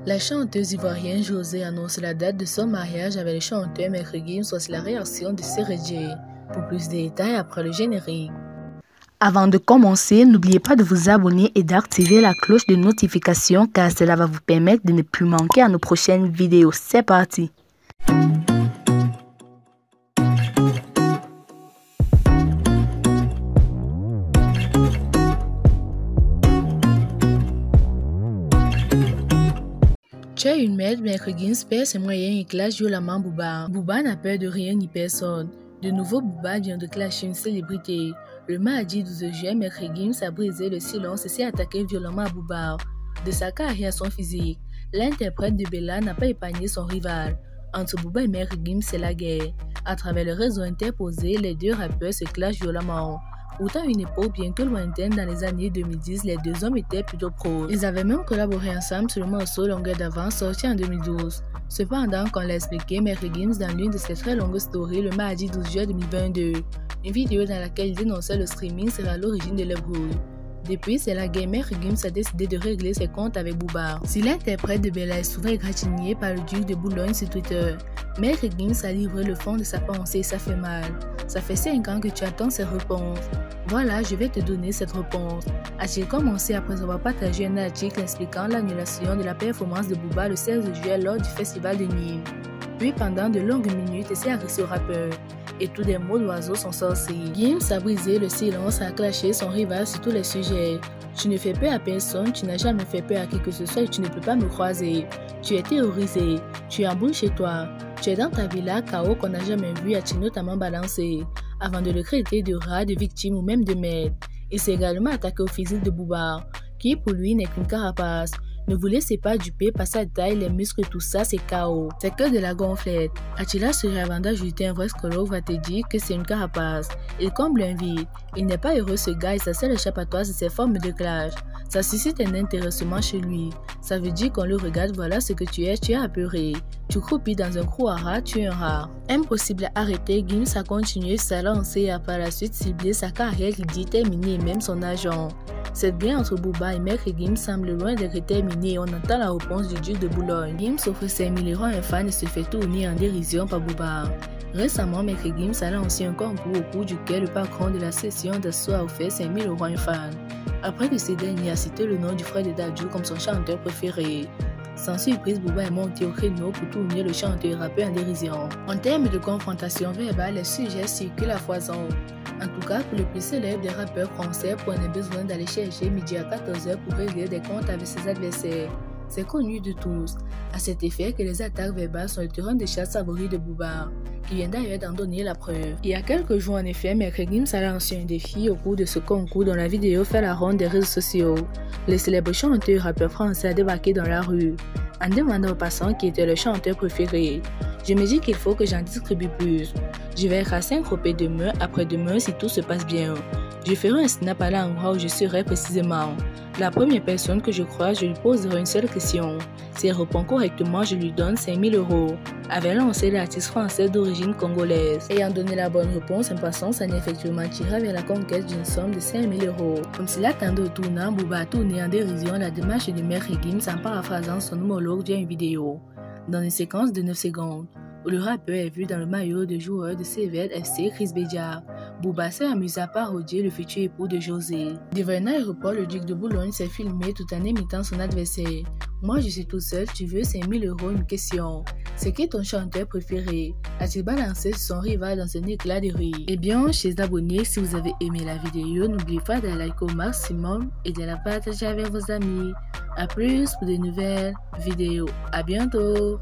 La chanteuse ivoirienne José annonce la date de son mariage avec le chanteur Maître Gims. Voici la réaction de Serge. Pour plus de détails après le générique. Avant de commencer, n'oubliez pas de vous abonner et d'activer la cloche de notification car cela va vous permettre de ne plus manquer à nos prochaines vidéos. C'est parti! Tu as une mère, Maître Gims perd ses moyens et clash violemment Booba. Booba n'a peur de rien ni personne. De nouveau, Booba vient de clasher une célébrité. Le mardi 12 juin, Maître Gims a brisé le silence et s'est attaqué violemment à Booba. De sa carrière à son physique, l'interprète de Bella n'a pas épargné son rival. Entre Booba et Maître Gims, c'est la guerre. À travers le réseau interposé, les deux rappeurs se clashent violemment. Pourtant, une époque bien que lointaine, dans les années 2010, les deux hommes étaient plutôt pros. Ils avaient même collaboré ensemble sur le morceau Longueur d'avance sorti en 2012. Cependant, comme l'a expliqué Maître Gims dans l'une de ses très longues stories le mardi 12 juin 2022, une vidéo dans laquelle il dénonçait le streaming serait à l'origine de l'embrouille. Depuis, c'est la guerre. Maître Gims a décidé de régler ses comptes avec Booba. Si l'interprète de Bella est souvent égratigné par le duc de Boulogne sur Twitter, Maître Gims a livré le fond de sa pensée et ça fait mal. Ça fait 5 ans que tu attends cette réponse. Voilà, je vais te donner cette réponse. A-t-il commencé après avoir partagé un article expliquant l'annulation de la performance de Booba le 16 juillet lors du festival de Nîmes. Puis pendant de longues minutes, il s'est agressé au rappeur. Et tous des mots d'oiseaux sont sortis. Gims a brisé le silence, a clashé son rival sur tous les sujets. Tu ne fais peur à personne, tu n'as jamais fait peur à qui que ce soit et tu ne peux pas me croiser. Tu es terrorisé, tu es en boule chez toi. Tu es dans ta villa, chaos qu'on n'a jamais vu, a-t-il notamment balancé. Avant de le traiter de rat, de victime ou même de maître. Il s'est également attaqué au physique de Booba, qui pour lui n'est qu'une carapace. Ne vous laissez pas duper par sa taille, les muscles, tout ça, c'est KO. C'est que de la gonflette. Attila assuré avant d'ajouter un vrai scologue va te dire que c'est une carapace. Il comble un vide. Il n'est pas heureux ce gars et sa seule échappatoire c'est ses formes de clash. Ça suscite un intéressement chez lui. Ça veut dire qu'on le regarde, voilà ce que tu es apeuré. Tu croupis dans un trou à rat, tu es un rat. Impossible à arrêter, Gims a continué sa lancée et a par la suite ciblé sa carrière qui dit terminée et même son agent. Cette guerre entre Booba et Maître Gims semble loin d'être terminée et on entend la réponse du duc de Boulogne. Gims offre 5 000 € à un fan et se fait tourner en dérision par Booba. Récemment, Maître Gims a lancé un concours au cours duquel le patron de la session d'assaut a offert 5 000 € à un fan. Après que ce dernier a cité le nom du frère de Dadju comme son chanteur préféré. Sans surprise, Booba est monté au créneau pour tourner le chanteur et rappeur en dérision. En termes de confrontation verbale, les sujets circulent à foison. En tout cas, pour le plus célèbre des rappeurs français, prenait besoin d'aller chercher midi à 14h pour régler des comptes avec ses adversaires. C'est connu de tous, à cet effet que les attaques verbales sont le terrain de chasse favori de Booba, qui vient d'ailleurs d'en donner la preuve. Il y a quelques jours en effet, Maître Gims a lancé un défi au cours de ce concours dont la vidéo fait la ronde des réseaux sociaux. Le célèbre chanteur et rappeur français a débarqué dans la rue, en demandant aux passants qui était le chanteur préféré. Je me dis qu'il faut que j'en distribue plus. Je vais être à Saint-Tropez demain, après-demain si tout se passe bien. Je ferai un snap à l'endroit où je serai précisément. La première personne que je croise, je lui poserai une seule question. S'il répond correctement, je lui donne 5 000 €. Avait lancé l'artiste français d'origine congolaise. Ayant donné la bonne réponse, un passant s'en est effectivement tiré vers la conquête d'une somme de 5 000 €. Comme s'il attendait au tournant, Booba a tourné en dérision la démarche de Maître Gims en paraphrasant son homologue via une vidéo. Dans une séquence de 9 secondes, où le rappeur est vu dans le maillot de joueur de Cévette FC Chris Bédia. Booba s'est amusé à parodier le futur époux de José. Devant un aéroport, le duc de Boulogne s'est filmé tout en imitant son adversaire. Moi je suis tout seul, tu veux 5 000 € une question. C'est qui ton chanteur préféré? A-t-il balancé son rival dans un éclat de rire? Eh bien, chers abonnés, si vous avez aimé la vidéo, n'oubliez pas de la liker au maximum et de la partager avec vos amis. A plus pour de nouvelles vidéos. À bientôt!